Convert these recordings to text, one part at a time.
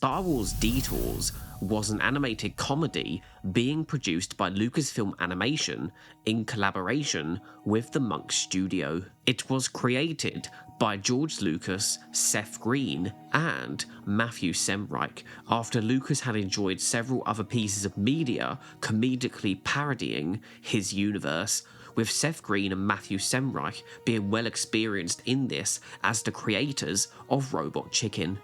Star Wars Detours was an animated comedy being produced by Lucasfilm Animation in collaboration with the Monk Studio. It was created by George Lucas, Seth Green, and Matthew Senreic after Lucas had enjoyed several other pieces of media comedically parodying his universe, with Seth Green and Matthew Senreic being well experienced in this as the creators of Robot Chicken.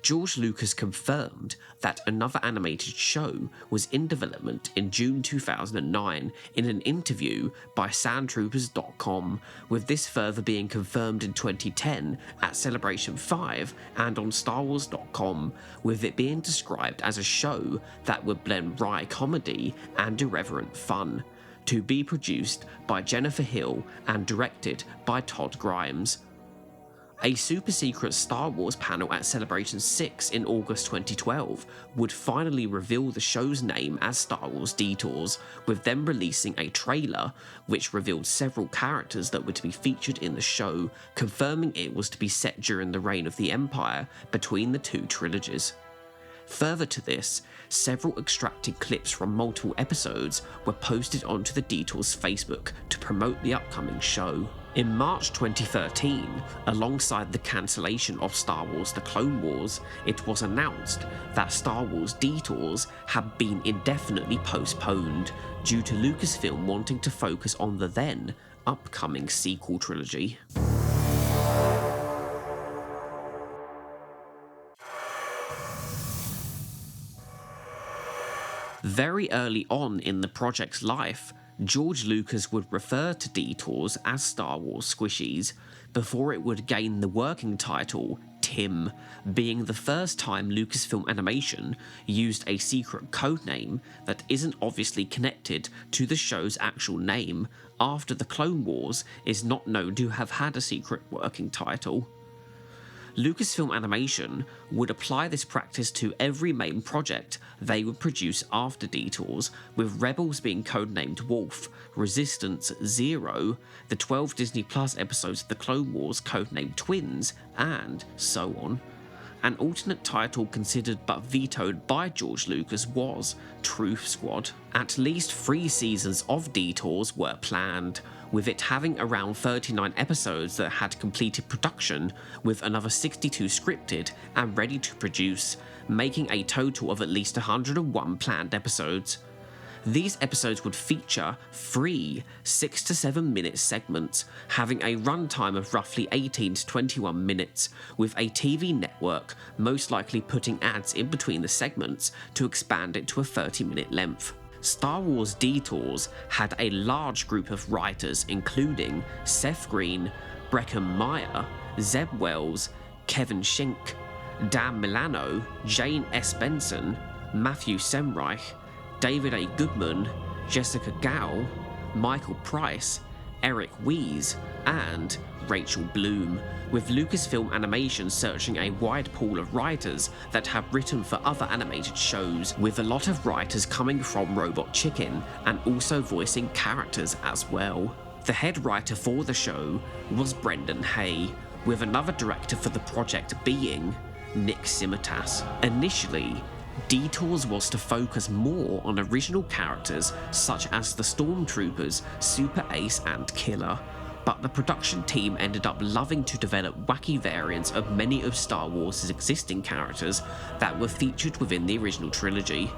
George Lucas confirmed that another animated show was in development in June 2009 in an interview by Sandtroopers.com, with this further being confirmed in 2010 at Celebration 5 and on StarWars.com, with it being described as a show that would blend wry comedy and irreverent fun, to be produced by Jennifer Hill and directed by Todd Grimes. A super-secret Star Wars panel at Celebration 6 in August 2012 would finally reveal the show's name as Star Wars Detours, with them releasing a trailer which revealed several characters that were to be featured in the show, confirming it was to be set during the reign of the Empire between the two trilogies. Further to this, several extracted clips from multiple episodes were posted onto the Detours Facebook to promote the upcoming show. In March 2013, alongside the cancellation of Star Wars The Clone Wars, it was announced that Star Wars Detours had been indefinitely postponed due to Lucasfilm wanting to focus on the then upcoming sequel trilogy. Very early on in the project's life, George Lucas would refer to Detours as Star Wars Squishies, before it would gain the working title Tim, being the first time Lucasfilm Animation used a secret codename that isn't obviously connected to the show's actual name, after The Clone Wars is not known to have had a secret working title. Lucasfilm Animation would apply this practice to every main project they would produce after Detours, with Rebels being codenamed Wolf, Resistance Zero, the 12 Disney Plus episodes of The Clone Wars codenamed Twins, and so on. An alternate title considered but vetoed by George Lucas was Truth Squad. At least 3 seasons of Detours were planned, with it having around 39 episodes that had completed production, with another 62 scripted and ready to produce, making a total of at least 101 planned episodes. These episodes would feature 3 6 to 7 minute segments, having a runtime of roughly 18 to 21 minutes, with a TV network most likely putting ads in between the segments to expand it to a 30-minute length. Star Wars Detours had a large group of writers including Seth Green, Breckin Meyer, Zeb Wells, Kevin Schenck, Dan Milano, Jane S. Benson, Matthew Senreic, David A. Goodman, Jessica Gao, Michael Price, Eric Wees, and Rachel Bloom, with Lucasfilm Animation searching a wide pool of writers that have written for other animated shows, with a lot of writers coming from Robot Chicken and also voicing characters as well. The head writer for the show was Brendan Hay, with another director for the project being Nick Simitas. Initially, Detours was to focus more on original characters such as the Stormtroopers, Super Ace and Killer, but the production team ended up loving to develop wacky variants of many of Star Wars' existing characters that were featured within the original trilogy.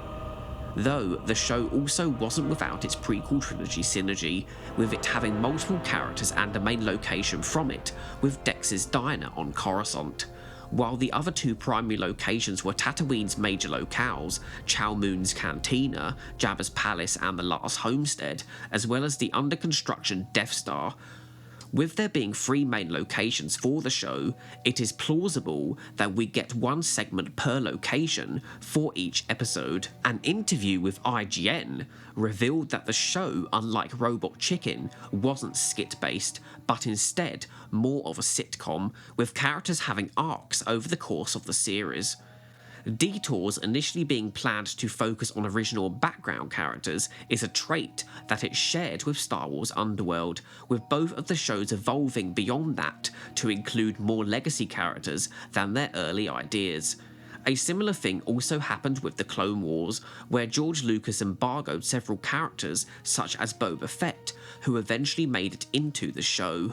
Though the show also wasn't without its prequel trilogy synergy, with it having multiple characters and a main location from it, with Dex's Diner on Coruscant, while the other 2 primary locations were Tatooine's major locales, Chow Moon's Cantina, Jabba's Palace and the Last Homestead, as well as the under-construction Death Star. With there being 3 main locations for the show, it is plausible that we get 1 segment per location for each episode. An interview with IGN revealed that the show, unlike Robot Chicken, wasn't skit-based, but instead more of a sitcom, with characters having arcs over the course of the series. Detours initially being planned to focus on original background characters is a trait that it shared with Star Wars Underworld, with both of the shows evolving beyond that to include more legacy characters than their early ideas. A similar thing also happened with the Clone Wars, where George Lucas embargoed several characters such as Boba Fett, who eventually made it into the show.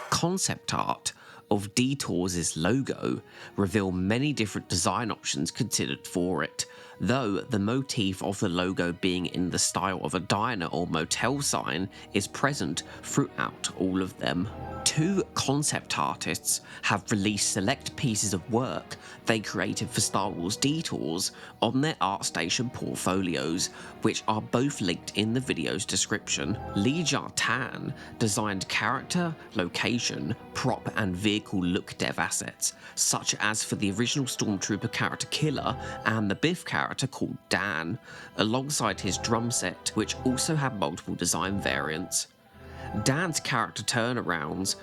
Concept art of Detours' logo reveal many different design options considered for it, though the motif of the logo being in the style of a diner or motel sign is present throughout all of them. Two concept artists have released select pieces of work they created for Star Wars Detours on their ArtStation portfolios, which are both linked in the video's description. Li Jia-tan designed character, location, prop and vehicle look dev assets, such as for the original Stormtrooper character Killer and the Biff character called Dan, alongside his drum set, which also had multiple design variants. Dan's character turnarounds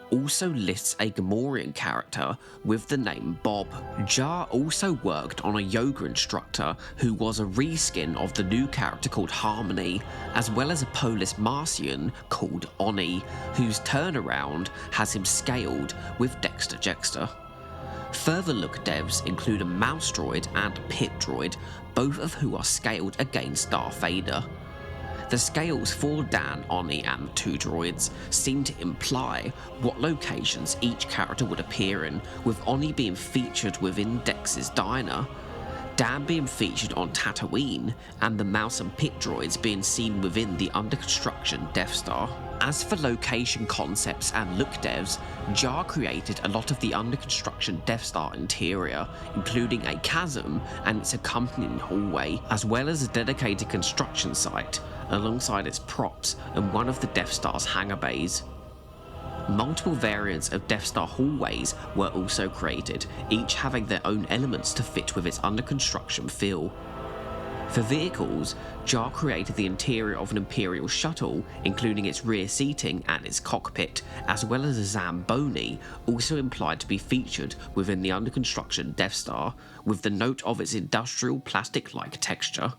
also lists a Gamorrean character with the name Bob. Jar also worked on a yoga instructor who was a reskin of the new character called Harmony, as well as a Polis Martian called Oni, whose turnaround has him scaled with Dexter Jettster. Further look devs include a mouse droid and a pit droid, both of who are scaled against Darth Vader. The scales for Dan, Oni and the two droids seem to imply what locations each character would appear in, with Oni being featured within Dex's diner, Dan being featured on Tatooine, and the mouse and pit droids being seen within the under construction Death Star. As for location concepts and look devs, Jar created a lot of the under construction Death Star interior, including a chasm and its accompanying hallway, as well as a dedicated construction site, alongside its props and one of the Death Star's hangar bays. Multiple variants of Death Star hallways were also created, each having their own elements to fit with its under construction feel. For vehicles, Jar created the interior of an Imperial shuttle, including its rear seating and its cockpit, as well as a Zamboni, also implied to be featured within the under construction Death Star, with the note of its industrial plastic-like texture.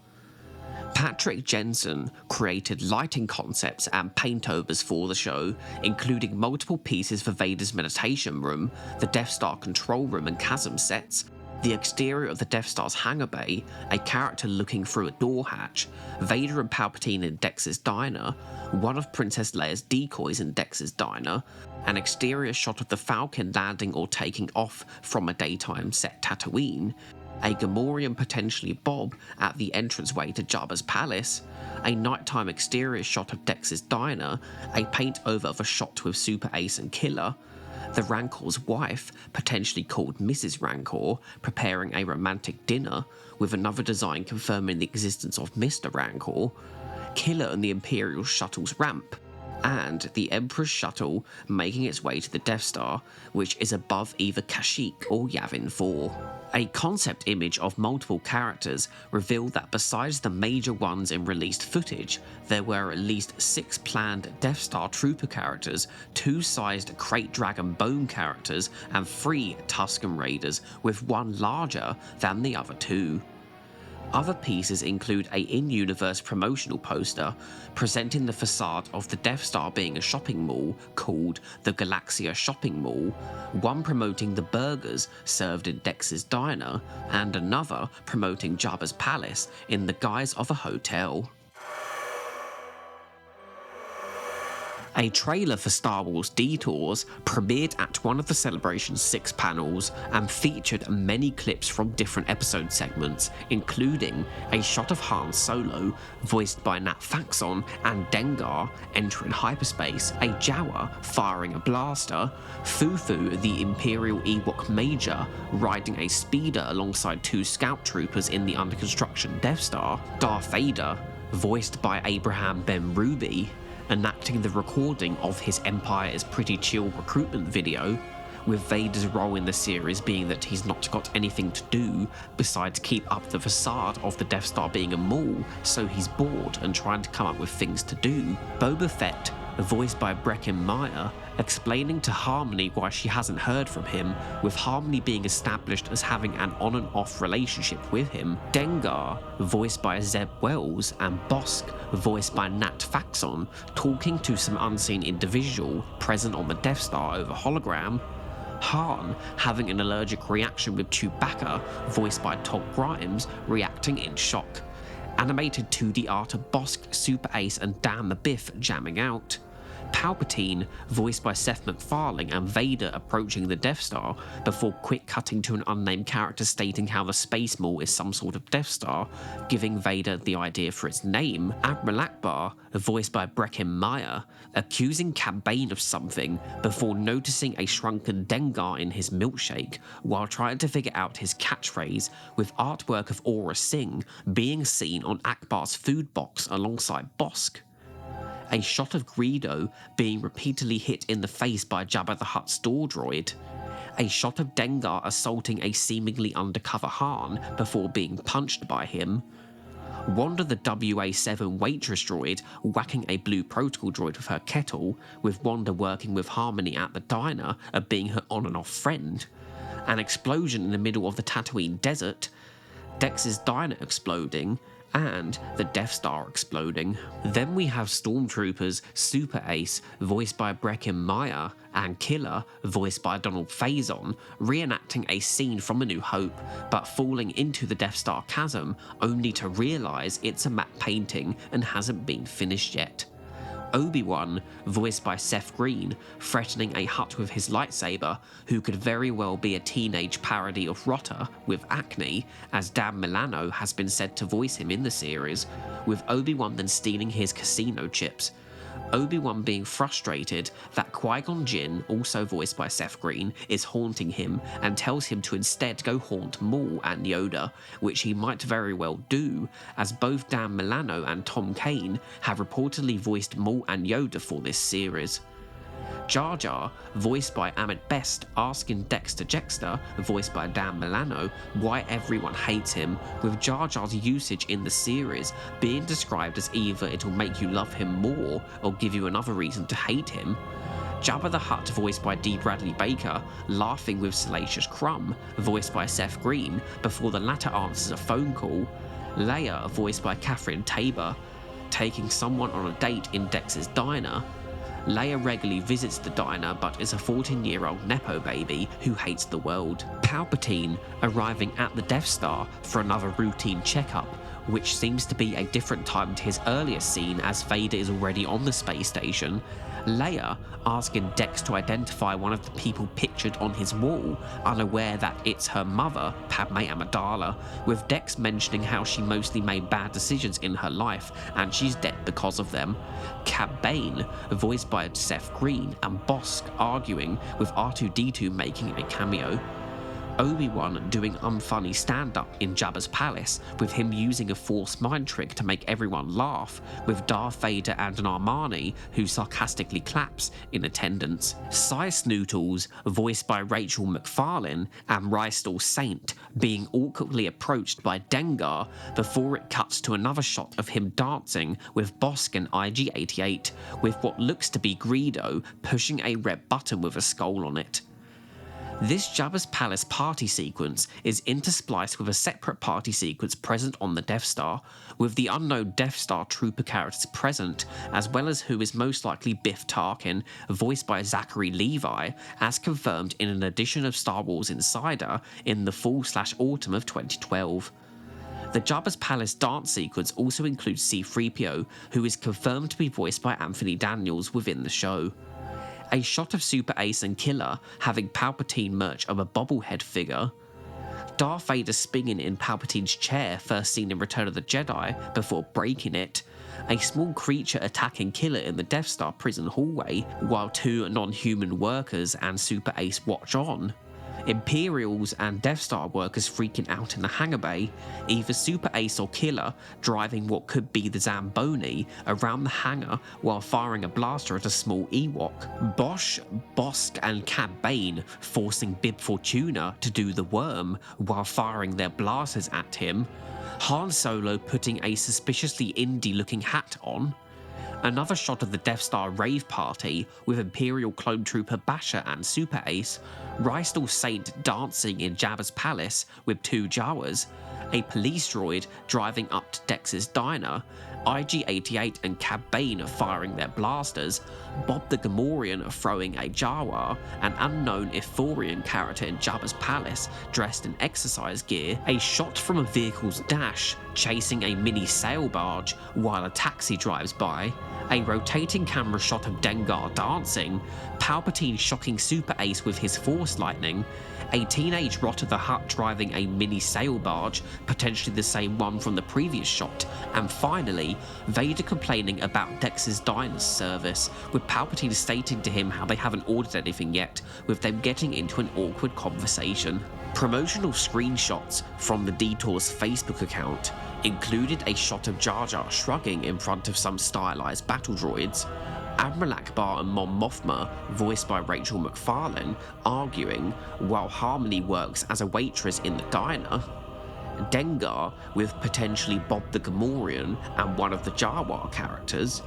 Patrick Jensen created lighting concepts and paintovers for the show, including multiple pieces for Vader's meditation room, the Death Star control room and chasm sets, the exterior of the Death Star's hangar bay, a character looking through a door hatch, Vader and Palpatine in Dex's diner, one of Princess Leia's decoys in Dex's diner, an exterior shot of the Falcon landing or taking off from a daytime set Tatooine, a Gamorrean potentially Bob at the entranceway to Jabba's palace, a nighttime exterior shot of Dex's diner, a paint over of a shot with Super Ace and Killer, the Rancor's wife, potentially called Mrs. Rancor, preparing a romantic dinner, with another design confirming the existence of Mr. Rancor, Killer and the Imperial shuttle's ramp, and the Emperor's shuttle making its way to the Death Star, which is above either Kashyyyk or Yavin 4. A concept image of multiple characters revealed that besides the major ones in released footage, there were at least 6 planned Death Star Trooper characters, 2 sized Krayt Dragon Bone characters, and 3 Tusken Raiders, with one larger than the other 2. Other pieces include a in-universe promotional poster presenting the facade of the Death Star being a shopping mall called the Galaxia Shopping Mall, one promoting the burgers served in Dex's diner, and another promoting Jabba's palace in the guise of a hotel. A trailer for Star Wars Detours premiered at one of the Celebration's 6 panels and featured many clips from different episode segments, including a shot of Han Solo, voiced by Nat Faxon, and Dengar entering hyperspace, a Jawa firing a blaster, Fufu, the Imperial Ewok Major, riding a speeder alongside 2 scout troopers in the under construction Death Star, Darth Vader, voiced by Abraham Ben Ruby, enacting the recording of his Empire is Pretty Chill recruitment video, with Vader's role in the series being that he's not got anything to do besides keep up the facade of the Death Star being a mall, so he's bored and trying to come up with things to do. Boba Fett, voiced by Breckin Meyer, explaining to Harmony why she hasn't heard from him, with Harmony being established as having an on and off relationship with him. Dengar, voiced by Zeb Wells, and Bosk, voiced by Nat Faxon, talking to some unseen individual present on the Death Star over hologram. Han having an allergic reaction with Chewbacca, voiced by Todd Grimes, reacting in shock. Animated 2D art of Bosk, Super Ace and Dan the Biff jamming out. Palpatine, voiced by Seth MacFarlane, and Vader approaching the Death Star before quick cutting to an unnamed character stating how the Space Maul is some sort of Death Star, giving Vader the idea for its name. Admiral Akbar, voiced by Breckin Meyer, accusing Cad Bane of something before noticing a shrunken Dengar in his milkshake while trying to figure out his catchphrase, with artwork of Aura Singh being seen on Akbar's food box alongside Bosk. A shot of Greedo being repeatedly hit in the face by Jabba the Hutt's store droid. A shot of Dengar assaulting a seemingly undercover Han before being punched by him. Wanda the WA-7 waitress droid whacking a blue protocol droid with her kettle, with Wanda working with Harmony at the diner of being her on and off friend. An explosion in the middle of the Tatooine desert. Dex's diner exploding, and the Death Star exploding. Then we have Stormtroopers Super Ace, voiced by Breckin Meyer, and Killer, voiced by Donald Faison, reenacting a scene from A New Hope, but falling into the Death Star chasm only to realise it's a matte painting and hasn't been finished yet. Obi-Wan, voiced by Seth Green, threatening a Hutt with his lightsaber, who could very well be a teenage parody of Rotter with acne, as Dan Milano has been said to voice him in the series, with Obi-Wan then stealing his casino chips. Obi-Wan being frustrated that Qui-Gon Jinn, also voiced by Seth Green, is haunting him and tells him to instead go haunt Maul and Yoda, which he might very well do, as both Dan Milano and Tom Kane have reportedly voiced Maul and Yoda for this series. Jar Jar, voiced by Ahmed Best, asking Dexter Jettster, voiced by Dan Milano, why everyone hates him, with Jar Jar's usage in the series being described as either it'll make you love him more or give you another reason to hate him. Jabba the Hutt, voiced by D. Bradley Baker, laughing with Salacious Crumb, voiced by Seth Green, before the latter answers a phone call. Leia, voiced by Catherine Tabor, taking someone on a date in Dex's diner. Leia regularly visits the diner but is a 14-year-old Nepo baby who hates the world. Palpatine arriving at the Death Star for another routine checkup, which seems to be a different time to his earlier scene as Vader is already on the space station. Leia asking Dex to identify one of the people pictured on his wall, unaware that it's her mother, Padme Amidala, with Dex mentioning how she mostly made bad decisions in her life and she's dead because of them. Cad Bane, voiced by Seth Green, and Bosk arguing, with R2-D2 making a cameo. Obi-Wan doing unfunny stand-up in Jabba's palace, with him using a forced mind trick to make everyone laugh, with Darth Vader and an Armani who sarcastically claps in attendance. Cy Snootles, voiced by Rachel McFarlane, and Rystal Saint being awkwardly approached by Dengar before it cuts to another shot of him dancing with Bosk and IG-88, with what looks to be Greedo pushing a red button with a skull on it. This Jabba's Palace party sequence is interspliced with a separate party sequence present on the Death Star, with the unknown Death Star trooper characters present, as well as who is most likely Biff Tarkin, voiced by Zachary Levi, as confirmed in an edition of Star Wars Insider in the fall/autumn of 2012. The Jabba's Palace dance sequence also includes C-3PO, who is confirmed to be voiced by Anthony Daniels within the show. A shot of Super Ace and Killer having Palpatine merch of a bobblehead figure. Darth Vader spinning in Palpatine's chair, first seen in Return of the Jedi, before breaking it. A small creature attacking Killer in the Death Star prison hallway, while two non-human workers and Super Ace watch on. Imperials and Death Star workers freaking out in the hangar bay, either Super Ace or Killer driving what could be the Zamboni around the hangar while firing a blaster at a small Ewok. Bosch, Bosk and Cad Bane forcing Bib Fortuna to do the worm while firing their blasters at him. Han Solo putting a suspiciously indie-looking hat on. Another shot of the Death Star rave party with Imperial Clone Trooper Basher and Super Ace, Rystal Saint dancing in Jabba's palace with two Jawas, a police droid driving up to Dex's diner, IG-88 and Cad Bane firing their blasters, Bob the Gamorrean throwing a Jawa, an unknown Ithorian character in Jabba's palace dressed in exercise gear, a shot from a vehicle's dash chasing a mini sail barge while a taxi drives by, a rotating camera shot of Dengar dancing, Palpatine shocking Super Ace with his Force Lightning, a teenage Rot of the Hutt driving a mini sail barge, potentially the same one from the previous shot, and finally, Vader complaining about Dex's Diner's service, with Palpatine stating to him how they haven't ordered anything yet, with them getting into an awkward conversation. Promotional screenshots from the Detours Facebook account included a shot of Jar Jar shrugging in front of some stylized battle droids, Admiral Akbar and Mon Mothma, voiced by Rachel McFarlane, arguing while Harmony works as a waitress in the diner, Dengar with potentially Bob the Gamorrean and one of the Jawa characters,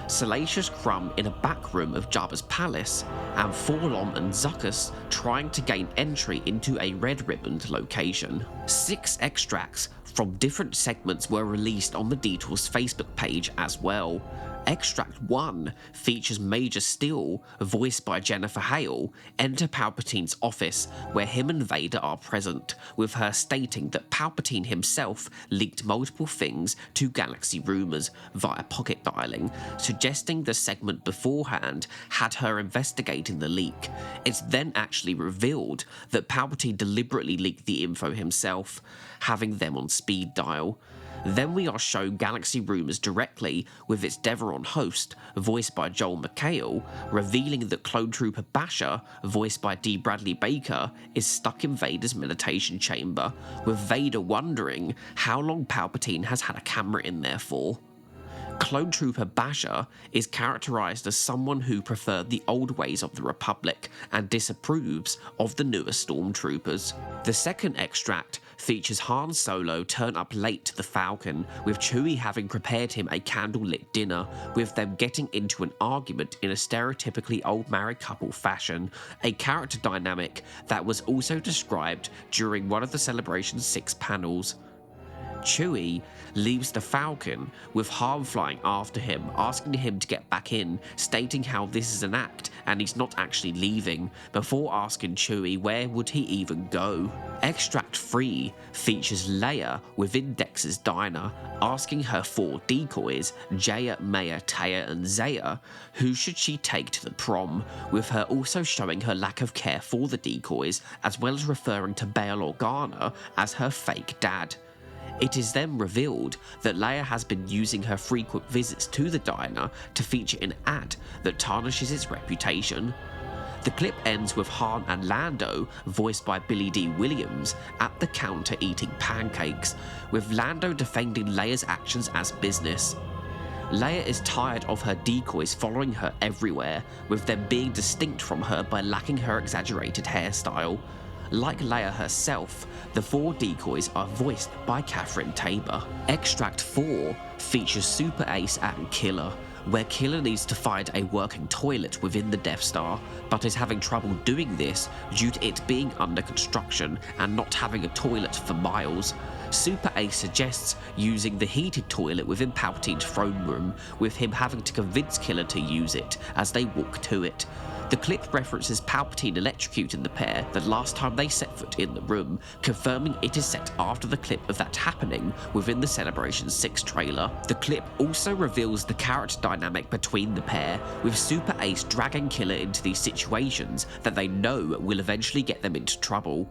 Salacious Crumb in a back room of Jabba's palace, and Forlom and Zuckuss trying to gain entry into a red-ribboned location. 6 extracts from different segments were released on the Detours Facebook page as well. Extract 1 features Major Steel, voiced by Jennifer Hale, enter Palpatine's office where him and Vader are present, with her stating that Palpatine himself leaked multiple things to Galaxy Rumors via pocket dialing, suggesting the segment beforehand had her investigating the leak. It's then actually revealed that Palpatine deliberately leaked the info himself, having them on speed dial. Then we are shown Galaxy Rumors directly with its Deveron host, voiced by Joel McHale, revealing that Clone Trooper Basher, voiced by D. Bradley Baker, is stuck in Vader's meditation chamber, with Vader wondering how long Palpatine has had a camera in there for. Clone Trooper Basher is characterized as someone who preferred the old ways of the Republic and disapproves of the newer stormtroopers. The second extract features Han Solo turn up late to the Falcon, with Chewie having prepared him a candlelit dinner, with them getting into an argument in a stereotypically old married couple fashion, a character dynamic that was also described during one of the Celebration 6 panels. Chewie leaves the Falcon, with Han flying after him, asking him to get back in, stating how this is an act and he's not actually leaving, before asking Chewie where would he even go. Extract 3 features Leia within Dex's diner, asking her 4 decoys, Jaya, Maya, Taya and Zaya, who should she take to the prom, with her also showing her lack of care for the decoys, as well as referring to Bail Organa as her fake dad. It is then revealed that Leia has been using her frequent visits to the diner to feature an ad that tarnishes its reputation. The clip ends with Han and Lando, voiced by Billy D. Williams, at the counter eating pancakes, with Lando defending Leia's actions as business. Leia is tired of her decoys following her everywhere, with them being distinct from her by lacking her exaggerated hairstyle. Like Leia herself, the 4 decoys are voiced by Catherine Tabor. Extract 4 features Super Ace and Killer, where Killer needs to find a working toilet within the Death Star, but is having trouble doing this due to it being under construction and not having a toilet for miles. Super Ace suggests using the heated toilet within Palpatine's throne room, with him having to convince Killer to use it as they walk to it. The clip references Palpatine electrocuting the pair the last time they set foot in the room, confirming it is set after the clip of that happening within the Celebration 6 trailer. The clip also reveals the character dynamic between the pair, with Super Ace dragging Killer into these situations that they know will eventually get them into trouble.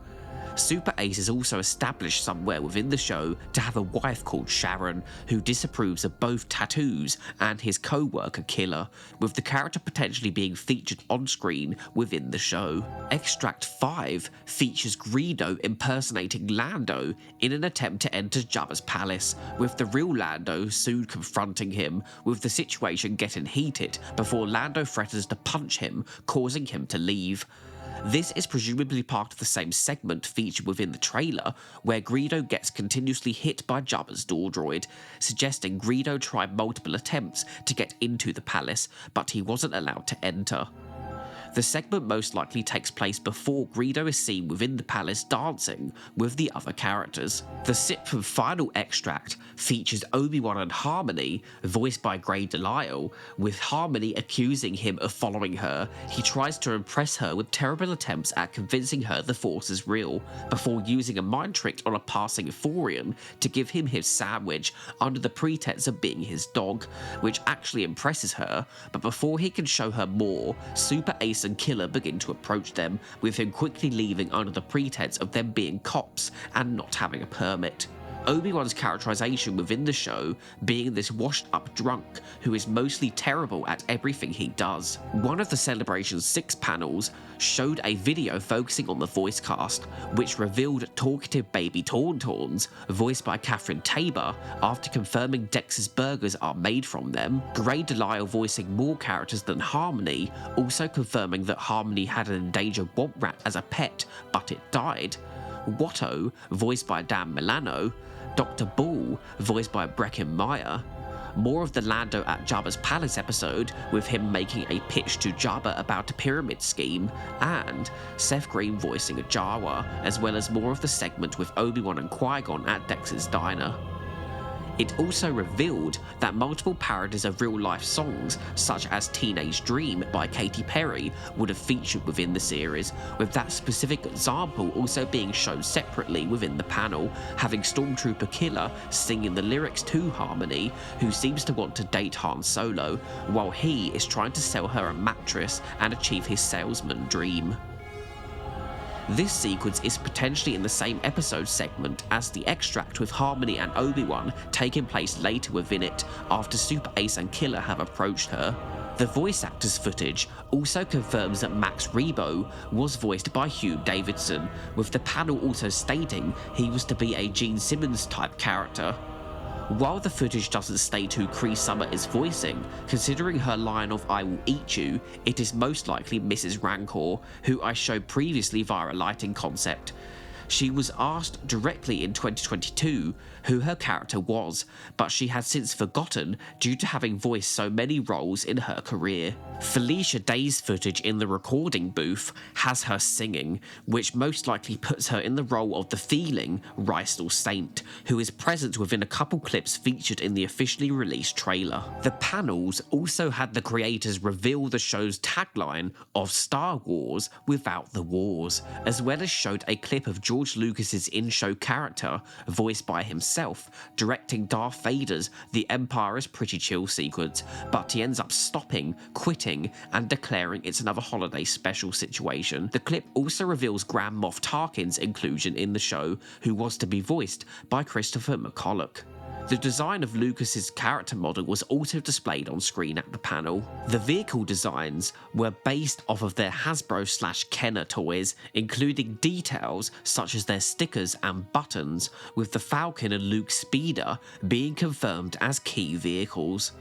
Super Ace is also established somewhere within the show to have a wife called Sharon, who disapproves of both tattoos and his co-worker Killer, with the character potentially being featured on screen within the show. Extract 5 features Greedo impersonating Lando in an attempt to enter Jabba's palace, with the real Lando soon confronting him, with the situation getting heated before Lando threatens to punch him, causing him to leave. This is presumably part of the same segment featured within the trailer, where Greedo gets continuously hit by Jabba's door droid, suggesting Greedo tried multiple attempts to get into the palace, but he wasn't allowed to enter. The segment most likely takes place before Greedo is seen within the palace dancing with the other characters. The 6th and final extract features Obi-Wan and Harmony, voiced by Grey Delisle, with Harmony accusing him of following her. He tries to impress her with terrible attempts at convincing her the Force is real, before using a mind trick on a passing Ithorian to give him his sandwich under the pretense of being his dog, which actually impresses her, but before he can show her more, Super Ace and Killer begin to approach them, with him quickly leaving under the pretense of them being cops and not having a permit. Obi-Wan's characterization within the show being this washed-up drunk who is mostly terrible at everything he does. One of the Celebration's 6 panels showed a video focusing on the voice cast, which revealed talkative baby Tauntauns, voiced by Catherine Tabor, after confirming Dex's burgers are made from them, Grey Delisle voicing more characters than Harmony, also confirming that Harmony had an endangered womp rat as a pet, but it died, Watto, voiced by Dan Milano, Dr. Bull, voiced by Breckin Meyer, more of the Lando at Jabba's Palace episode, with him making a pitch to Jabba about a pyramid scheme, and Seth Green voicing a Jawa, as well as more of the segment with Obi-Wan and Qui-Gon at Dex's Diner. It also revealed that multiple parodies of real-life songs, such as Teenage Dream by Katy Perry, would have featured within the series, with that specific example also being shown separately within the panel, having Stormtrooper Killer singing the lyrics to Harmony, who seems to want to date Han Solo, while he is trying to sell her a mattress and achieve his salesman dream. This sequence is potentially in the same episode segment as the extract with Harmony and Obi-Wan, taking place later within it after Super Ace and Killer have approached her. The voice actors footage also confirms that Max Rebo was voiced by Hugh Davidson, with the panel also stating he was to be a Gene Simmons type character. While the footage doesn't state who Cree Summer is voicing, considering her line of "I will eat you," it is most likely Mrs. Rancor, who I showed previously via a lighting concept. She was asked directly in 2022 who her character was, but she had since forgotten due to having voiced so many roles in her career. Felicia Day's footage in the recording booth has her singing, which most likely puts her in the role of the feeling Rystal Saint, who is present within a couple clips featured in the officially released trailer. The panels also had the creators reveal the show's tagline of Star Wars without the wars, as well as showed a clip of George Lucas's in-show character, voiced by himself, directing Darth Vader's "The Empire is Pretty Chill" sequence, but he ends up stopping, quitting, and declaring it's another holiday special situation. The clip also reveals Grand Moff Tarkin's inclusion in the show, who was to be voiced by Christopher McCulloch. The design of Lucas's character model was also displayed on screen at the panel. The vehicle designs were based off of their Hasbro/Kenner toys, including details such as their stickers and buttons, with the Falcon and Luke Speeder being confirmed as key vehicles.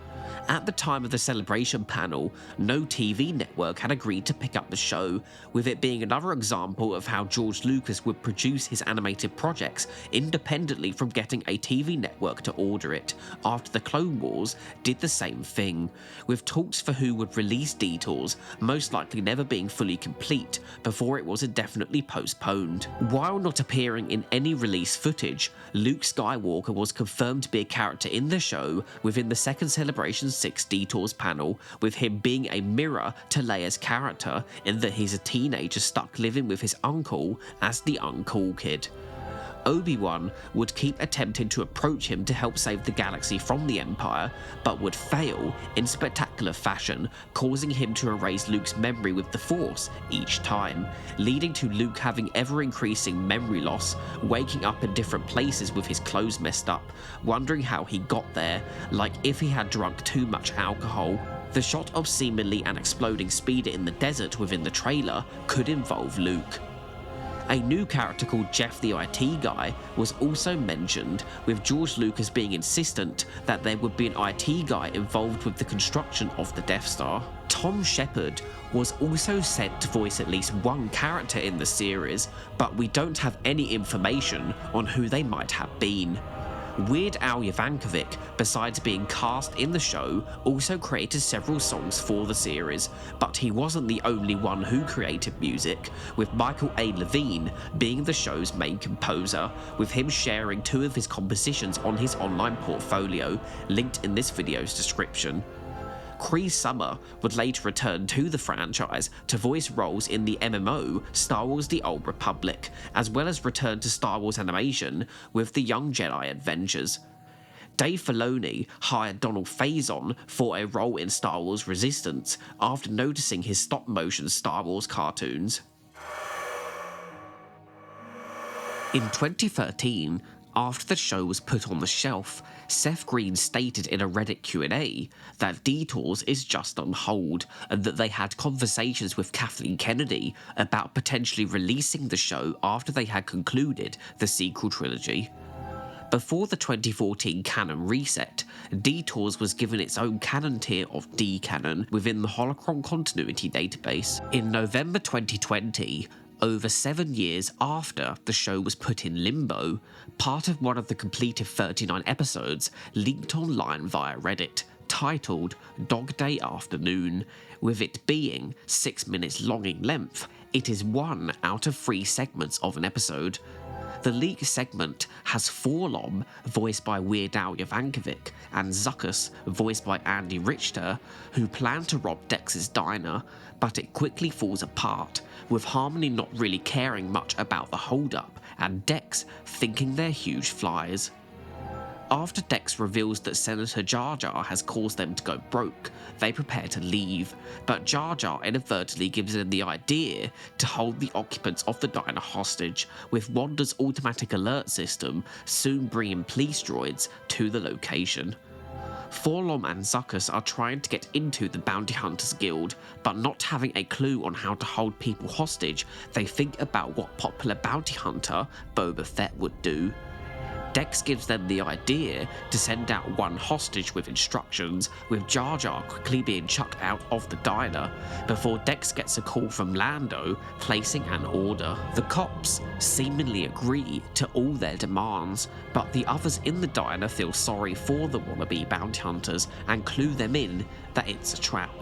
At the time of the Celebration panel, no TV network had agreed to pick up the show, with it being another example of how George Lucas would produce his animated projects independently from getting a TV network to order it, after the Clone Wars did the same thing, with talks for who would release Detours most likely never being fully complete before it was indefinitely postponed. While not appearing in any release footage, Luke Skywalker was confirmed to be a character in the show within the second Celebration 6 Detours panel, with him being a mirror to Leia's character in that he's a teenager stuck living with his uncle as the uncool kid. Obi-Wan would keep attempting to approach him to help save the galaxy from the Empire, but would fail in spectacular fashion, causing him to erase Luke's memory with the Force each time, leading to Luke having ever-increasing memory loss, waking up in different places with his clothes messed up, wondering how he got there, like if he had drunk too much alcohol. The shot of seemingly an exploding speeder in the desert within the trailer could involve Luke. A new character called Jeff the IT Guy was also mentioned, with George Lucas being insistent that there would be an IT guy involved with the construction of the Death Star. Tom Shepard was also said to voice at least one character in the series, but we don't have any information on who they might have been. Weird Al Yankovic, besides being cast in the show, also created several songs for the series, but he wasn't the only one who created music, with Michael A. Levine being the show's main composer, with him sharing 2 of his compositions on his online portfolio, linked in this video's description. Cree Summer would later return to the franchise to voice roles in the MMO Star Wars The Old Republic, as well as return to Star Wars Animation with the Young Jedi Adventures. Dave Filoni hired Donald Faison for a role in Star Wars Resistance after noticing his stop-motion Star Wars cartoons. In 2013, after the show was put on the shelf, Seth Green stated in a Reddit Q&A that Detours is just on hold and that they had conversations with Kathleen Kennedy about potentially releasing the show after they had concluded the sequel trilogy. Before the 2014 canon reset, Detours was given its own canon tier of D-canon within the Holocron Continuity database. In November 2020, over 7 years after the show was put in limbo, part of one of the completed 39 episodes leaked online via Reddit, titled Dog Day Afternoon. With it being 6 minutes long in length, it is 1 out of 3 segments of an episode. The leaked segment has Forlom, voiced by Weird Al Yankovic, and Zuckuss, voiced by Andy Richter, who plan to rob Dex's diner, but it quickly falls apart, with Harmony not really caring much about the hold-up, and Dex thinking they're huge flies. After Dex reveals that Senator Jar Jar has caused them to go broke, they prepare to leave, but Jar Jar inadvertently gives them the idea to hold the occupants of the diner hostage, with Wanda's automatic alert system soon bringing police droids to the location. Forlom and Zuckuss are trying to get into the Bounty Hunters Guild, but not having a clue on how to hold people hostage, they think about what popular bounty hunter Boba Fett would do. Dex gives them the idea to send out 1 hostage with instructions, with Jar Jar quickly being chucked out of the diner, before Dex gets a call from Lando placing an order. The cops seemingly agree to all their demands, but the others in the diner feel sorry for the wannabe bounty hunters and clue them in that it's a trap.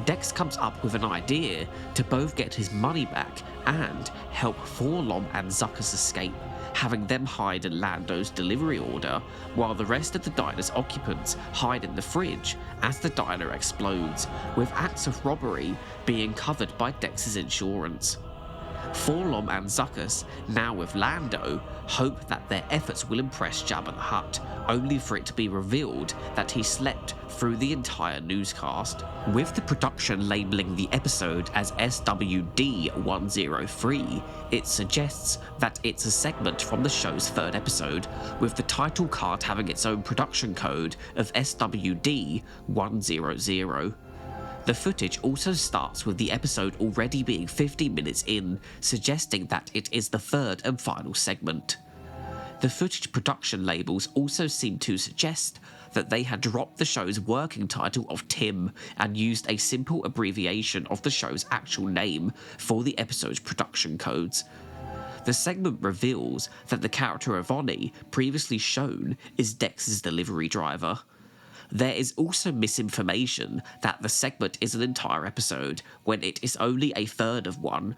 Dex comes up with an idea to both get his money back and help Forlom and Zuckuss escape, having them hide in Lando's delivery order, while the rest of the diner's occupants hide in the fridge as the diner explodes, with acts of robbery being covered by Dex's insurance. Forlom and Zuckuss, now with Lando, hope that their efforts will impress Jabba the Hutt, only for it to be revealed that he slept through the entire newscast. With the production labelling the episode as SWD-103, it suggests that it's a segment from the show's 3rd episode, with the title card having its own production code of SWD-100. The footage also starts with the episode already being 50 minutes in, suggesting that it is the 3rd and final segment. The footage production labels also seem to suggest that they had dropped the show's working title of Tim and used a simple abbreviation of the show's actual name for the episode's production codes. The segment reveals that the character of Oni, previously shown, is Dex's delivery driver. There is also misinformation that the segment is an entire episode, when it is only a 1/3 of one.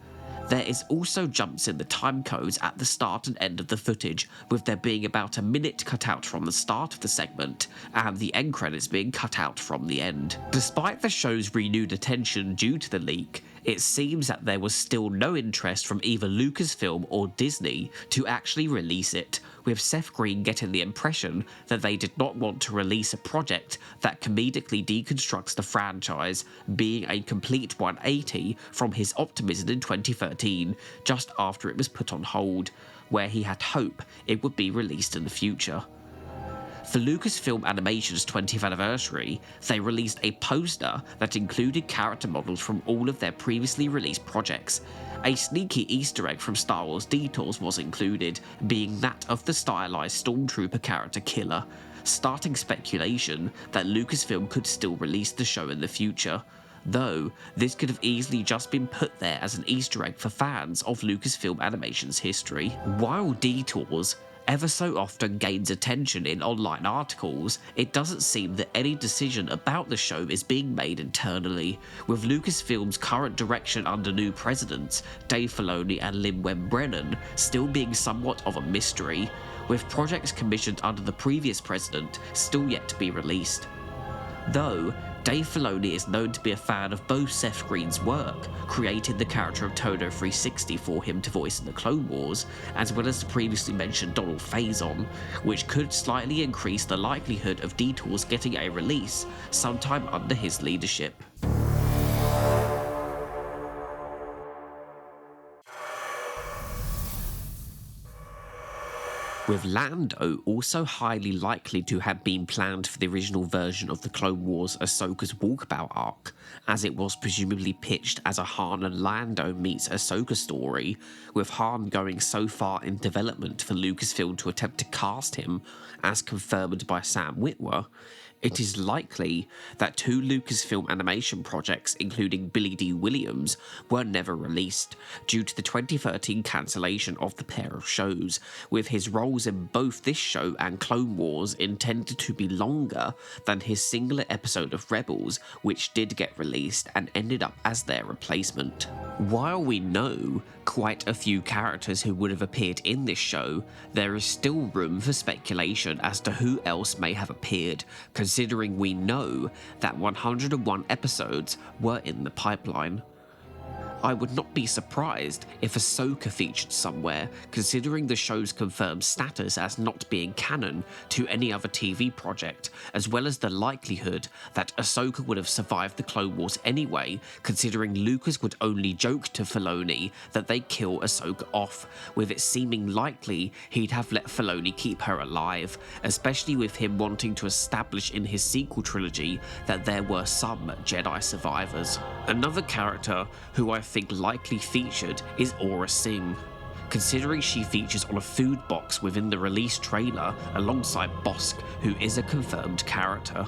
There is also jumps in the time codes at the start and end of the footage, with there being about a minute cut out from the start of the segment, and the end credits being cut out from the end. Despite the show's renewed attention due to the leak, it seems that there was still no interest from either Lucasfilm or Disney to actually release it, with Seth Green getting the impression that they did not want to release a project that comedically deconstructs the franchise, being a complete 180 from his optimism in 2013, just after it was put on hold, where he had hope it would be released in the future. For Lucasfilm Animation's 20th anniversary, they released a poster that included character models from all of their previously released projects. A sneaky Easter egg from Star Wars Detours was included, being that of the stylized Stormtrooper character Killer, starting speculation that Lucasfilm could still release the show in the future, though this could have easily just been put there as an Easter egg for fans of Lucasfilm Animation's history. While Detours ever so often gains attention in online articles, it doesn't seem that any decision about the show is being made internally, with Lucasfilm's current direction under new presidents, Dave Filoni and Lin-Wen Brennan, still being somewhat of a mystery, with projects commissioned under the previous president still yet to be released. Though, Dave Filoni is known to be a fan of both Seth Green's work, creating the character of Todo 360 for him to voice in the Clone Wars, as well as the previously mentioned Donald Faison, which could slightly increase the likelihood of Detours getting a release sometime under his leadership. With Lando also highly likely to have been planned for the original version of the Clone Wars Ahsoka's Walkabout arc, as it was presumably pitched as a Han and Lando meets Ahsoka story, with Han going so far in development for Lucasfilm to attempt to cast him, as confirmed by Sam Witwer, it is likely that 2 Lucasfilm Animation projects, including Billy D. Williams, were never released due to the 2013 cancellation of the pair of shows, with his roles in both this show and Clone Wars intended to be longer than his singular episode of Rebels, which did get released and ended up as their replacement. While we know quite a few characters who would have appeared in this show, there is still room for speculation as to who else may have appeared, considering we know that 101 episodes were in the pipeline. I would not be surprised if Ahsoka featured somewhere, considering the show's confirmed status as not being canon to any other TV project, as well as the likelihood that Ahsoka would have survived the Clone Wars anyway, considering Lucas would only joke to Filoni that they kill Ahsoka off, with it seeming likely he'd have let Filoni keep her alive, especially with him wanting to establish in his sequel trilogy that there were some Jedi survivors. Another character who I think likely featured is Aura Singh, considering she features on a food box within the release trailer alongside Bosk, who is a confirmed character.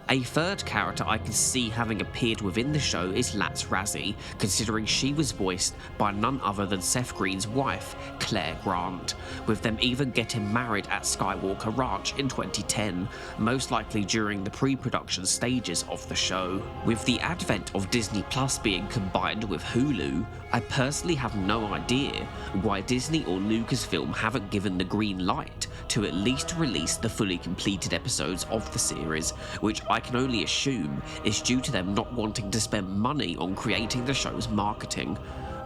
A third character I can see having appeared within the show is Latz Razzie, considering she was voiced by none other than Seth Green's wife, Claire Grant, with them even getting married at Skywalker Ranch in 2010, most likely during the pre-production stages of the show. With the advent of Disney Plus being combined with Hulu, I personally have no idea why Disney or Lucasfilm haven't given the green light to at least release the fully completed episodes of the series, which I can only assume is due to them not wanting to spend money on creating the show's marketing.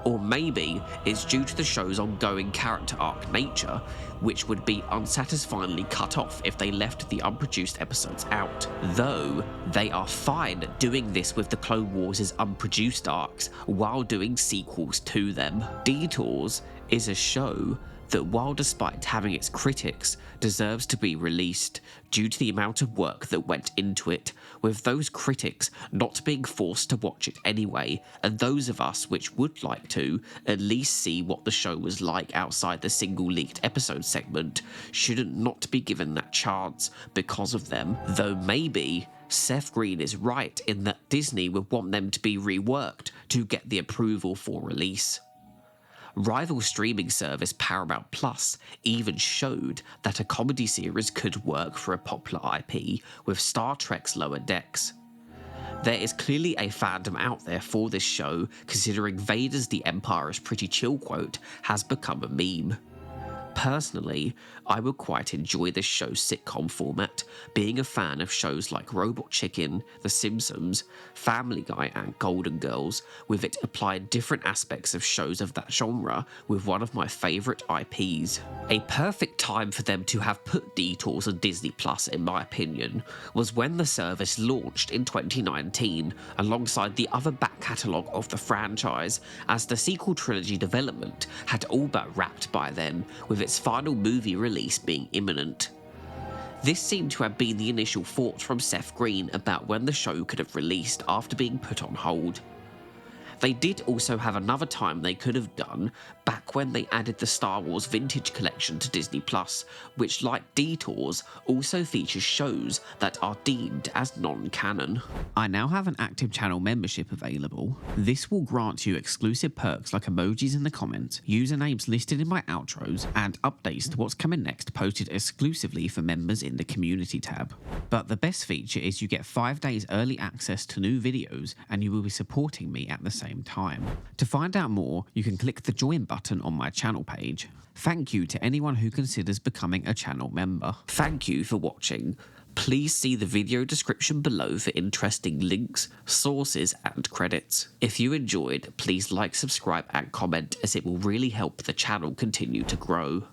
Or maybe it's due to the show's ongoing character arc nature, which would be unsatisfyingly cut off if they left the unproduced episodes out. Though, they are fine doing this with the Clone Wars' unproduced arcs while doing sequels to them. Detours is a show that, while despite having its critics, deserves to be released due to the amount of work that went into it, with those critics not being forced to watch it anyway, and those of us which would like to at least see what the show was like outside the single leaked episode segment shouldn't not be given that chance because of them. Though maybe Seth Green is right in that Disney would want them to be reworked to get the approval for release. Rival streaming service Paramount Plus even showed that a comedy series could work for a popular IP with Star Trek's Lower Decks. There is clearly a fandom out there for this show, considering Vader's "The Empire is pretty chill" quote has become a meme. Personally, I would quite enjoy this show's sitcom format, being a fan of shows like Robot Chicken, The Simpsons, Family Guy and Golden Girls, with it applied different aspects of shows of that genre with one of my favourite IPs. A perfect time for them to have put Detours on Disney Plus, in my opinion, was when the service launched in 2019, alongside the other back catalogue of the franchise, as the sequel trilogy development had all but wrapped by then, with its final movie release being imminent. This seemed to have been the initial thoughts from Seth Green about when the show could have released after being put on hold. They did also have another time they could have done, back when they added the Star Wars Vintage Collection to Disney+, which, like Detours, also features shows that are deemed as non-canon. I now have an active channel membership available. This will grant you exclusive perks like emojis in the comments, usernames listed in my outros, and updates to what's coming next posted exclusively for members in the community tab. But the best feature is you get 5 days early access to new videos, and you will be supporting me at the same time. To find out more, you can click the join button on my channel page. Thank you to anyone who considers becoming a channel member. Thank you for watching. Please see the video description below for interesting links, sources and credits. If you enjoyed, please like, subscribe and comment, as it will really help the channel continue to grow.